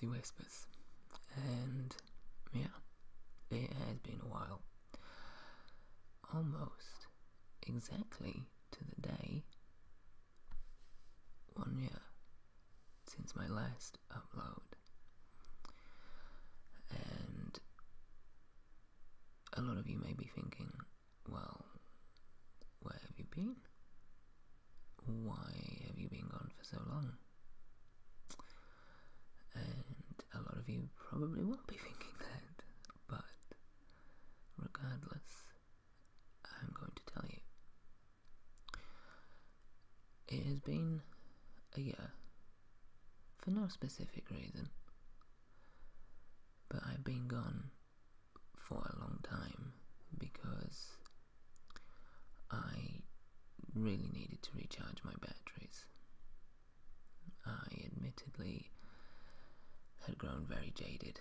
Spooky Whispers, and yeah, it has been a while. Almost exactly to the day, 1 year since my last upload, and a lot of you may be thinking, well, where have you been? Why have you been gone for so long? And a lot of you probably won't be thinking that, but regardless, I'm going to tell you. It has been a year, for no specific reason, but I've been gone for a long time because I really needed to recharge my batteries. I admittedly had grown very jaded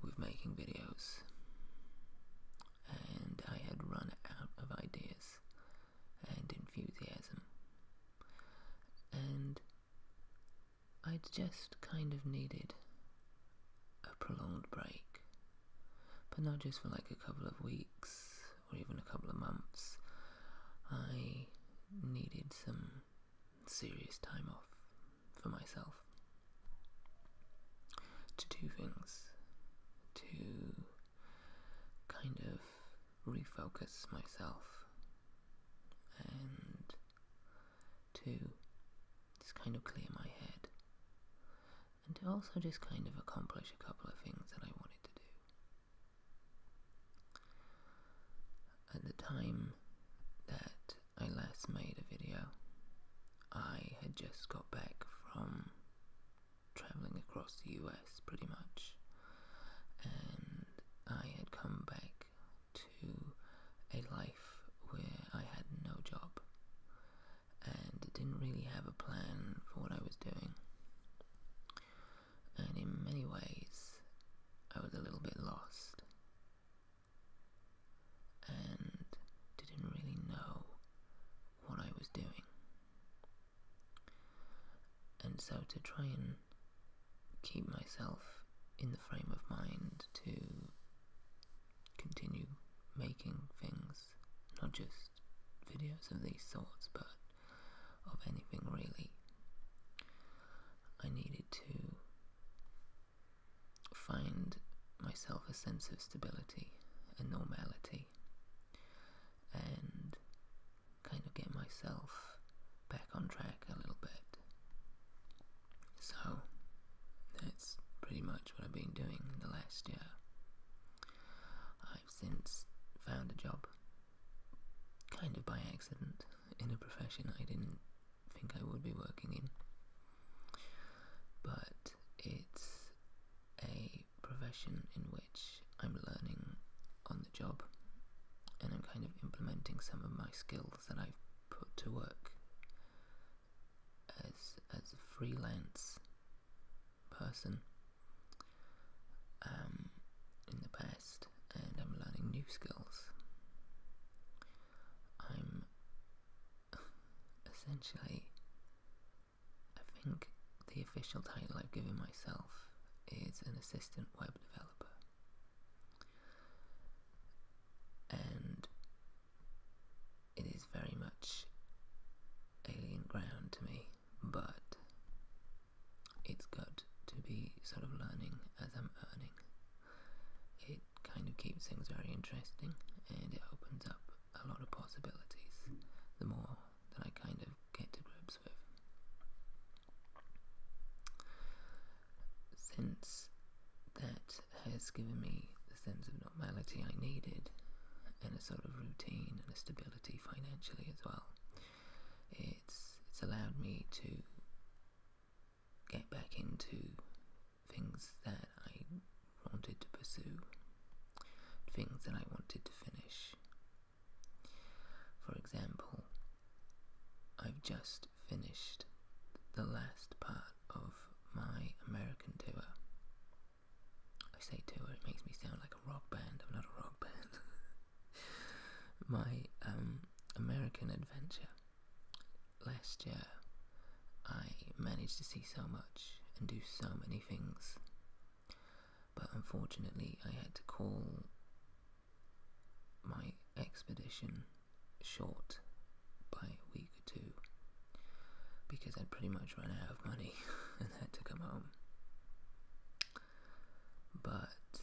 with making videos, and I had run out of ideas and enthusiasm, and I'd just kind of needed a prolonged break, but not just for like a couple of weeks or even a couple of months. I needed some serious time off for myself, to do things, to kind of refocus myself, and to just kind of clear my head, and to also just kind of accomplish a couple of things that I wanted to do. At the time that I last made a video, I had just got back from travelling across the US pretty much, and I had come back to a life where I had no job and didn't really have a plan for what I was doing, and in many ways I was a little bit lost and didn't really know what I was doing. And so to try and keep myself in the frame of mind to continue making things, not just videos of these sorts, but of anything really, I needed to find myself a sense of stability and normality, and kind of get myself back on track a little bit. So that's pretty much what I've been doing in the last year. I've since found a job, kind of by accident, in a profession I didn't think I would be working in, but it's a profession in which I'm learning on the job, and I'm kind of implementing some of my skills that I've put to work as a freelance person in the past, and I'm learning new skills. I'm essentially, I think the official title I've given myself is an assistant web developer, and it is very much alien ground to me, but it's good to be sort of learning as I'm earning. It kind of keeps things very interesting, and it opens up a lot of possibilities the more that I kind of get to grips with. Since that has given me the sense of normality I needed, and a sort of routine and a stability financially as well, it's allowed me to get back into things that I wanted to pursue, things that I wanted to finish. For example, I've just finished the last part of my American tour. I say tour, it makes me sound like a rock band. I'm not a rock band. My American adventure. Last year, I managed to see so much and do so many things unfortunately I had to call my expedition short by a week or two because I'd pretty much run out of money and had to come home. But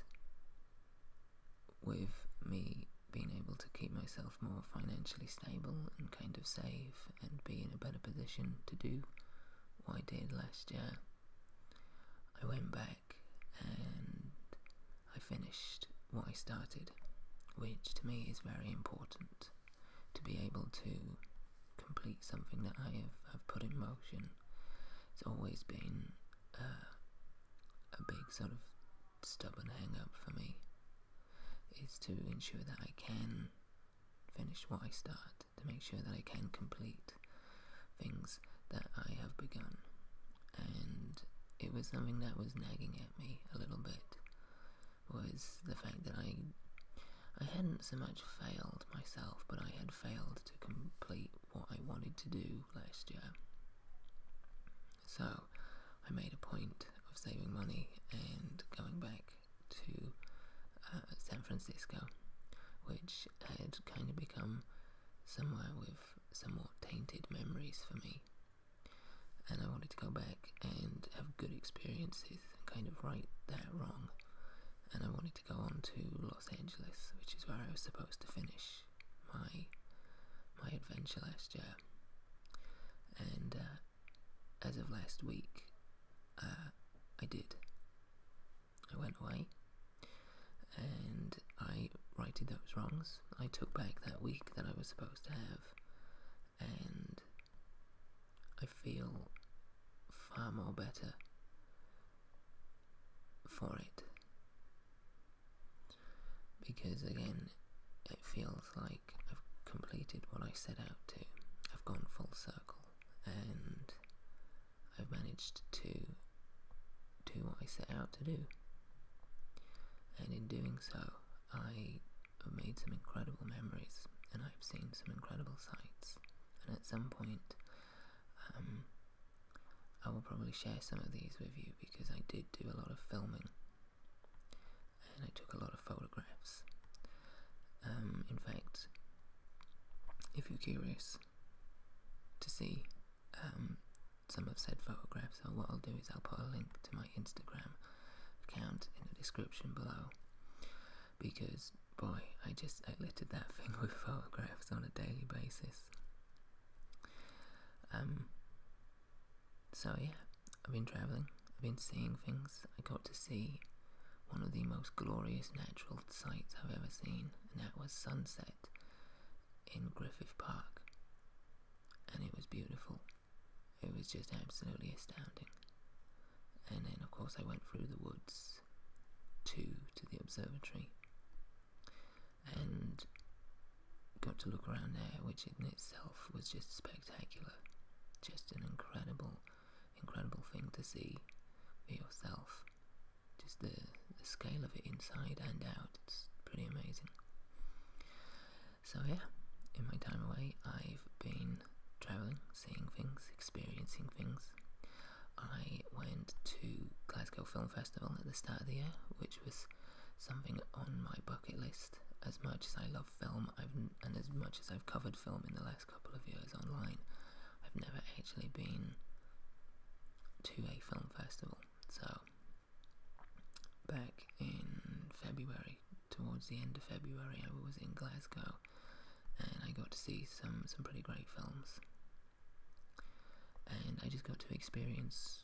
with me being able to keep myself more financially stable and kind of save and be in a better position to do what I did last year, I went back and I finished what I started, which to me is very important, to be able to complete something that I've put in motion. It's always been a big sort of stubborn hang-up for me, is to ensure that I can finish what I start, to make sure that I can complete things that I have begun. And it was something that was nagging at me a little bit, was the fact that I hadn't so much failed myself, but I had failed to complete what I wanted to do last year. So I made a point of saving money and going back to San Francisco, which had kind of become somewhere with somewhat tainted memories for me. And I wanted to go back and have good experiences and kind of right that wrong. And I wanted to go on to Los Angeles, which is where I was supposed to finish my adventure last year. And as of last week, I did. I went away and I righted those wrongs. I took back that week that I was supposed to have, and I feel far more better for it. Because again, it feels like I've completed what I set out to. I've gone full circle and I've managed to do what I set out to do. And in doing so, I have made some incredible memories and I've seen some incredible sights. And at some point, I will probably share some of these with you because I did do a lot of filming and I took a lot of photographs. In fact, if you're curious to see some of said photographs, what I'll do is I'll put a link to my Instagram account in the description below, because boy, I littered that thing with photographs on a daily basis. So yeah, I've been travelling, I've been seeing things. I got to see one of the most glorious natural sights I've ever seen, and that was sunset in Griffith Park, and it was beautiful. It was just absolutely astounding. And then of course I went through the woods to the observatory and got to look around there, which in itself was just spectacular. Just an incredible thing to see for yourself. Just the scale of it inside and out, it's pretty amazing. So yeah, in my time away I've been travelling, seeing things, experiencing things. I went to Glasgow Film Festival at the start of the year, which was something on my bucket list. As much as I love film, and as much as I've covered film in the last couple of years online, I've never actually been to a film festival. So back in February, towards the end of February, I was in Glasgow and I got to see some pretty great films. And I just got to experience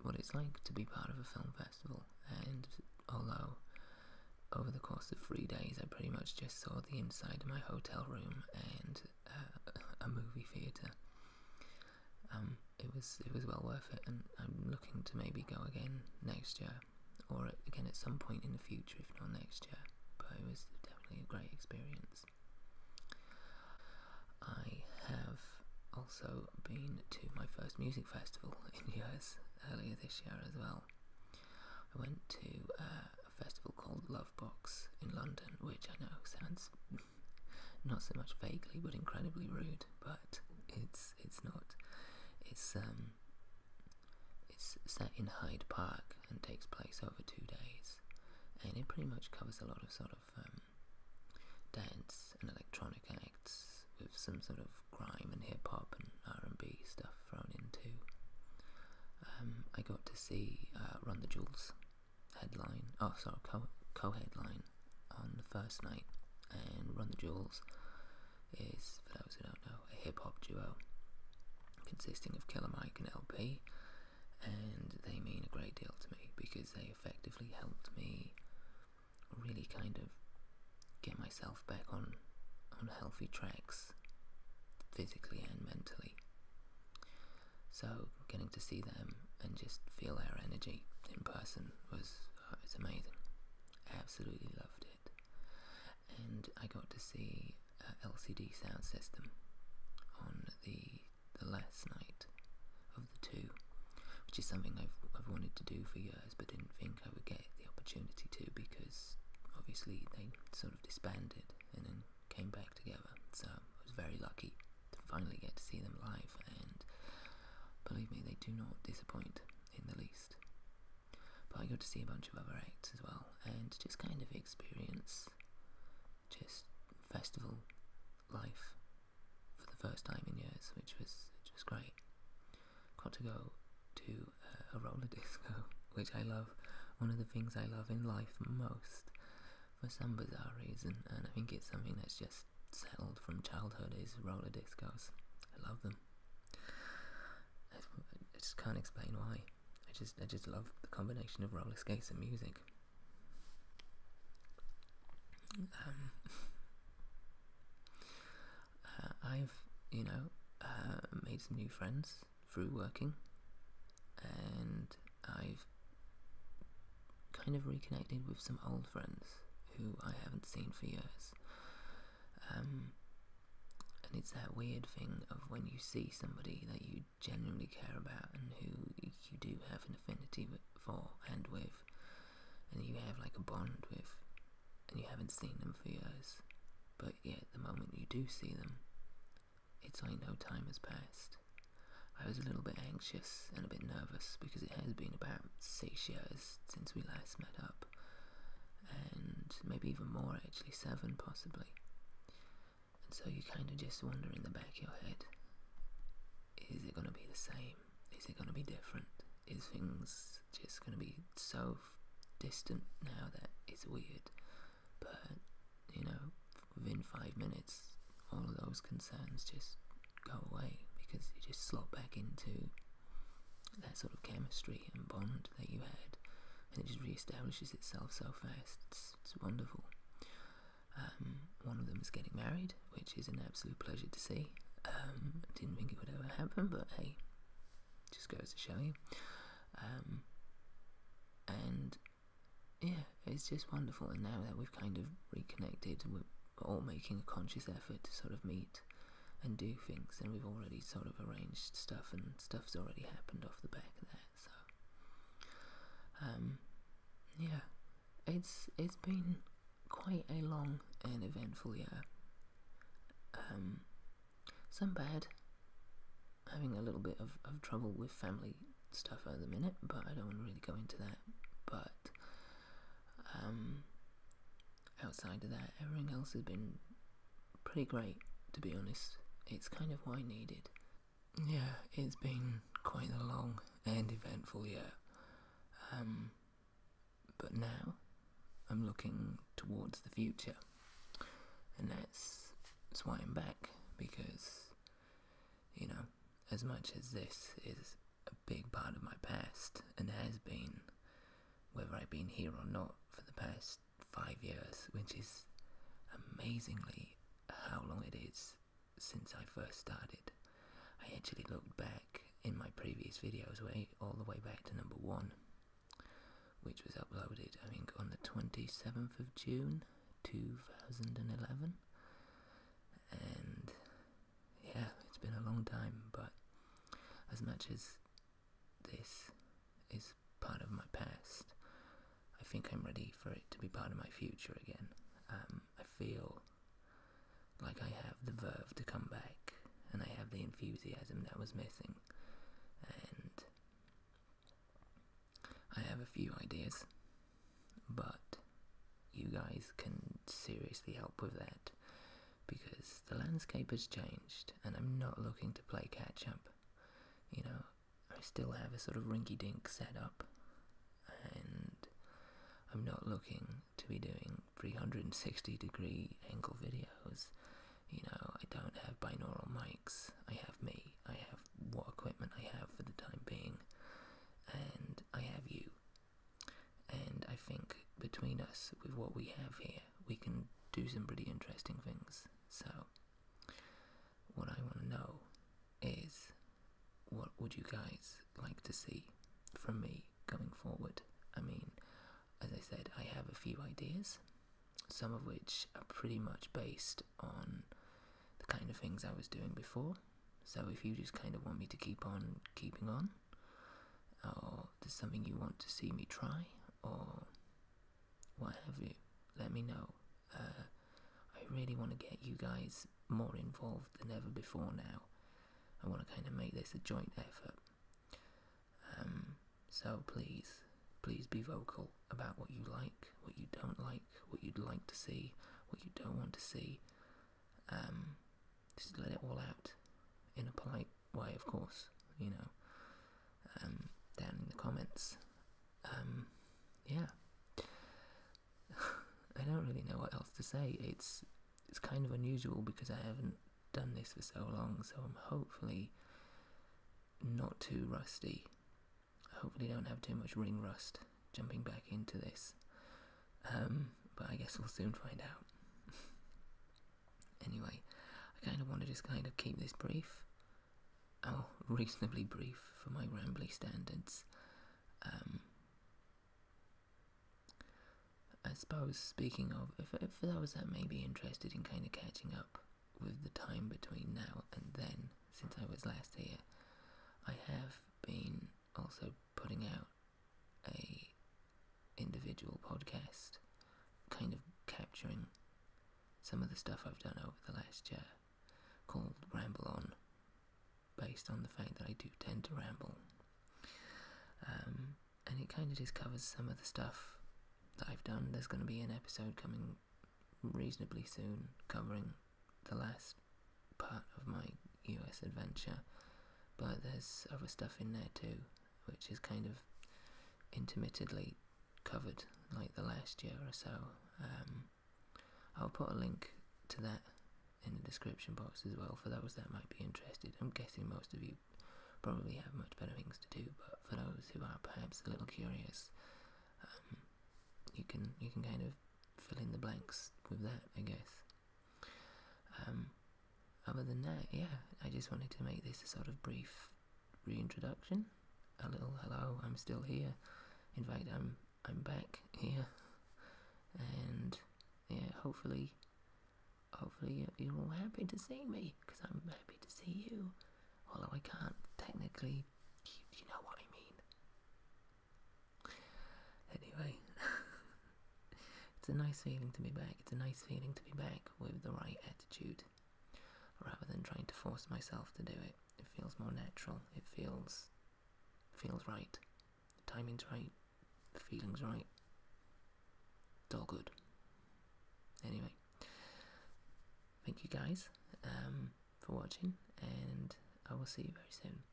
what it's like to be part of a film festival. And although over the course of 3 days I pretty much just saw the inside of my hotel room and a movie theatre, it was well worth it, and I'm looking to maybe go again next year, or again at some point in the future, if not next year. But it was definitely a great experience. I have also been to my first music festival in years, earlier this year as well. I went to a festival called Lovebox in London, which I know sounds not so much vaguely but incredibly rude, but it's not. It's set in Hyde Park and takes place over 2 days, covers a lot of sort of dance and electronic acts with some sort of grime and hip hop and R&B stuff thrown in too. I got to see Run the Jewels co-headline on the first night, and Run the Jewels is, for those who don't know, a hip hop duo consisting of Killer Mike and LP, and they mean a great deal to me because they effectively helped me really kind of get myself back on healthy tracks, physically and mentally. So getting to see them and just feel their energy in person was amazing. Absolutely loved it. And I got to see LCD Sound System on the last night of the two, which is something I've wanted to do for years, but didn't think I would get the opportunity to, because obviously they sort of disbanded and then came back together. So I was very lucky to finally get to see them live, and believe me, they do not disappoint in the least. But I got to see a bunch of other acts as well, and just kind of experience just festival life for the first time in years, which was great. Got to go to a roller disco, which I love. One of the things I love in life most, for some bizarre reason, and I think it's something that's just settled from childhood, is roller discos. I love them. I just can't explain why. I just love the combination of roller skates and music. I've, made some new friends through working, and I've kind of reconnected with some old friends who I haven't seen for years. And it's that weird thing of when you see somebody that you genuinely care about and who you do have an affinity for and with, and you have like a bond with, and you haven't seen them for years, but yet the moment you do see them, it's like no time has passed. I was a little bit anxious and a bit nervous because it has been about 6 years since we last met up, and maybe even more actually, 7 possibly. And so you kind of just wonder in the back of your head, is it going to be the same? Is it going to be different? Is things just going to be so distant now that it's weird? But, within 5 minutes, all of those concerns just go away, because you just slot back into that sort of chemistry and bond that you had, and it just re-establishes itself so fast. It's wonderful. One of them is getting married, which is an absolute pleasure to see. Didn't think it would ever happen, but hey, just goes to show you. And yeah, it's just wonderful. And now that we've kind of reconnected, we're all making a conscious effort to sort of meet and do things, and we've already sort of arranged stuff, and stuff's already happened off the back of that. So yeah, it's been quite a long and eventful year. Some bad, having a little bit of trouble with family stuff at the minute, but I don't want to really go into that. But outside of that, everything else has been pretty great, to be honest. It's kind of what I needed. Yeah, it's been quite a long and eventful year. But now I'm looking towards the future, and that's why I'm back, because as much as this is a big part of my past, and has been, whether I've been here or not, for the past 5 years, which is amazingly how long it is since I first started. I actually looked back in my previous videos all the way back to number 1, which was uploaded, I think, on the 27th of June 2011, and yeah, it's been a long time. But as much as this is part of my past, I think I'm ready for it to be part of my future again. I feel like I have the verve to come back, and I have the enthusiasm that was missing, and I have a few ideas, but you guys guys can seriously help with that, because the landscape has changed and I'm not looking to play catch up. You know, I still have a sort of rinky-dink setup, and I'm not looking to be doing 360-degree angle videos. You know, I don't have binaural mics, I have me, I have what equipment I have for the time being, and I have you. And I think between us, with what we have here, we can do some pretty interesting things. So, what I want to know is, what would you guys like to see from me going forward? I mean, as I said, I have a few ideas, some of which are pretty much based on the kind of things I was doing before. So if you just kind of want me to keep on keeping on, or there's something you want to see me try, or what have you, let me know. I really want to get you guys more involved than ever before now. I want to kind of make this a joint effort. So please be vocal about what you like, what you don't like, what you'd like to see, what you don't want to see. Just let it all out in a polite way, of course, you know, down in the comments. Yeah. I don't really know what else to say. It's kind of unusual because I haven't done this for so long, so I'm hopefully not too rusty. Hopefully don't have too much ring rust jumping back into this. But I guess we'll soon find out. Anyway, I kind of want to just kind of keep this brief. Oh, reasonably brief for my rambly standards. I suppose, speaking of, if for those that may be interested in kind of catching up with the time between now and then, since I was last here, I have been also putting out a individual podcast, kind of capturing some of the stuff I've done over the last year, called Ramble On, based on the fact that I do tend to ramble. And it kind of just covers some of the stuff that I've done. There's going to be an episode coming reasonably soon covering the last part of my US adventure, but there's other stuff in there too, which is kind of intermittently covered, like the last year or so. I'll put a link to that in the description box as well for those that might be interested. I'm guessing most of you probably have much better things to do, but for those who are perhaps a little curious, you can kind of fill in the blanks with that, I guess. Other than that, yeah, I just wanted to make this a sort of brief reintroduction. A little hello, I'm still here. In fact, I'm back here, and yeah, hopefully you're all happy to see me, because I'm happy to see you. Although I can't technically, you know what I mean. Anyway, it's a nice feeling to be back. It's a nice feeling to be back with the right attitude, rather than trying to force myself to do it. It feels more natural. It feels right. The timing's right. The feeling's right. It's all good. Anyway, thank you guys for watching, and I will see you very soon.